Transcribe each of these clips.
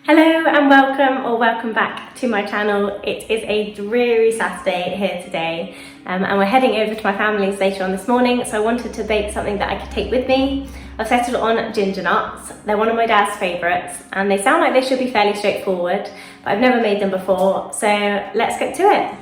Hello and welcome back to my channel. It is a dreary Saturday here today and we're heading over to my family's later on this morning, so I wanted to bake something that I could take with me. I've settled on ginger nuts. They're one of my dad's favourites and they sound like they should be fairly straightforward, but I've never made them before, so let's get to it.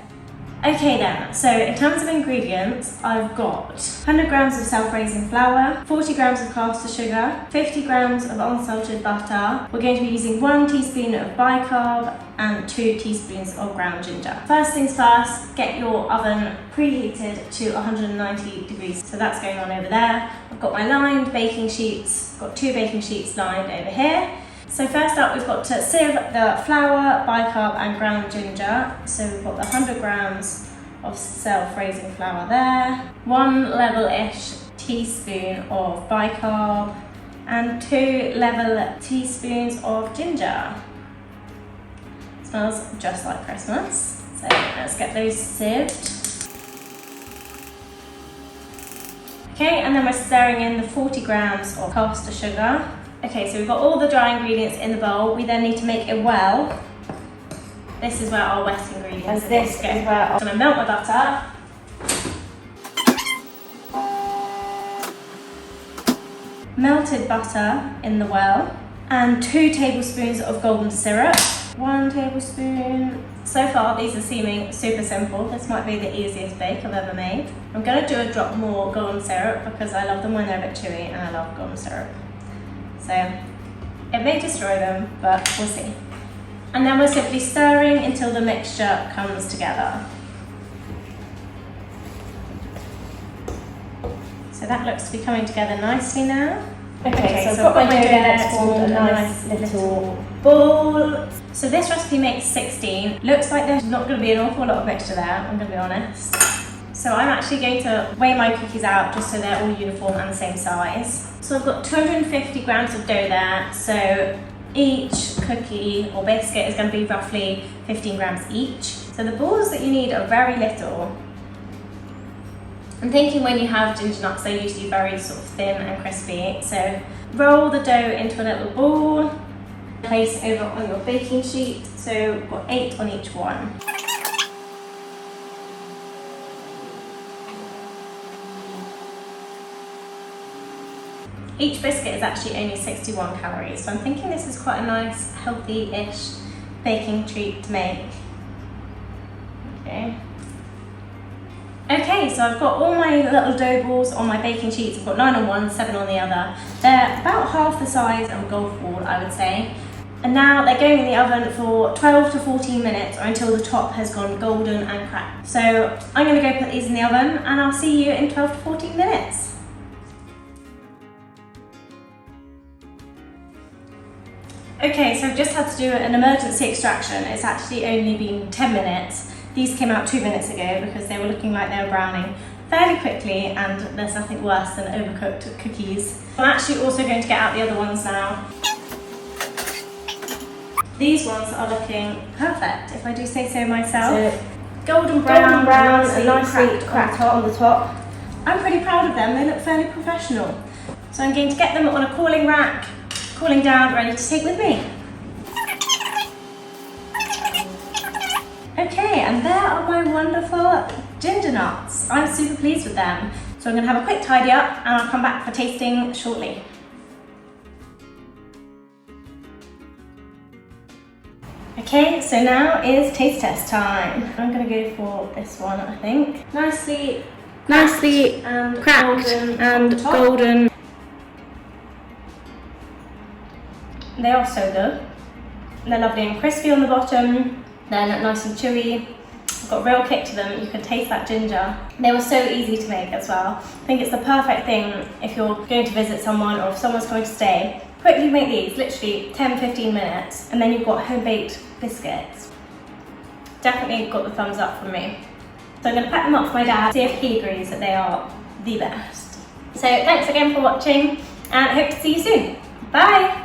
Okay then, so in terms of ingredients, I've got 100 grams of self-raising flour, 40 grams of caster sugar, 50 grams of unsalted butter. We're going to be using 1 teaspoon of bicarb and 2 teaspoons of ground ginger. First things first, get your oven preheated to 190 degrees. So that's going on over there. I've got my lined baking sheets, got 2 baking sheets lined over here. So first up, we've got to sieve the flour, bicarb and ground ginger. So we've got the 100 grams of self-raising flour there, 1 level-ish teaspoon of bicarb and 2 level teaspoons of ginger. Smells just like Christmas. So let's get those sieved. Okay, and then we're stirring in the 40 grams of caster sugar. Okay, so we've got all the dry ingredients in the bowl. We then need to make a well. This is where our wet ingredients go. I'm going to melt my butter. Melted butter in the well. And 2 tablespoons of golden syrup. 1 tablespoon. So far, these are seeming super simple. This might be the easiest bake I've ever made. I'm going to do a drop more golden syrup because I love them when they're a bit chewy and I love golden syrup. So it may destroy them, but we'll see. And then we're simply stirring until the mixture comes together. So that looks to be coming together nicely now. Okay, so I've got my dough there, it's formed a nice little ball. So this recipe makes 16. Looks like there's not going to be an awful lot of mixture there, I'm going to be honest. So I'm actually going to weigh my cookies out just so they're all uniform and the same size. So I've got 250 grams of dough there, so each cookie or biscuit is going to be roughly 15 grams each. So the balls that you need are very little. I'm thinking when you have ginger nuts, they're usually very sort of thin and crispy. So roll the dough into a little ball, place over on your baking sheet. So we've got 8 on each one. Each biscuit is actually only 61 calories, so I'm thinking this is quite a nice, healthy-ish baking treat to make. Okay, so I've got all my little dough balls on my baking sheets. I've got 9 on one, 7 on the other. They're about half the size of a golf ball, I would say. And now they're going in the oven for 12 to 14 minutes or until the top has gone golden and cracked. So I'm going to go put these in the oven and I'll see you in 12 to 14 minutes. Okay, so I've just had to do an emergency extraction. It's actually only been 10 minutes. These came out 2 minutes ago because they were looking like they were browning fairly quickly and there's nothing worse than overcooked cookies. I'm actually also going to get out the other ones now. These ones are looking perfect, if I do say so myself. So, golden brown and nicely cracked on the top. I'm pretty proud of them, they look fairly professional. So I'm going to get them on a cooling rack, cooling down, ready to take with me. Okay, and there are my wonderful ginger nuts. I'm super pleased with them. So I'm going to have a quick tidy up and I'll come back for tasting shortly. Okay, so now is taste test time. I'm going to go for this one, I think. Nicely and cracked and golden. They are so good. They're lovely and crispy on the bottom, then nice and chewy. I've got a real kick to them, you can taste that ginger. They were so easy to make as well. I think it's the perfect thing if you're going to visit someone or if someone's going to stay. Quickly make these, literally 10-15 minutes, and then you've got home-baked biscuits. Definitely got the thumbs up from me. So I'm going to pack them up for my dad, see if he agrees that they are the best. So thanks again for watching, and I hope to see you soon. Bye!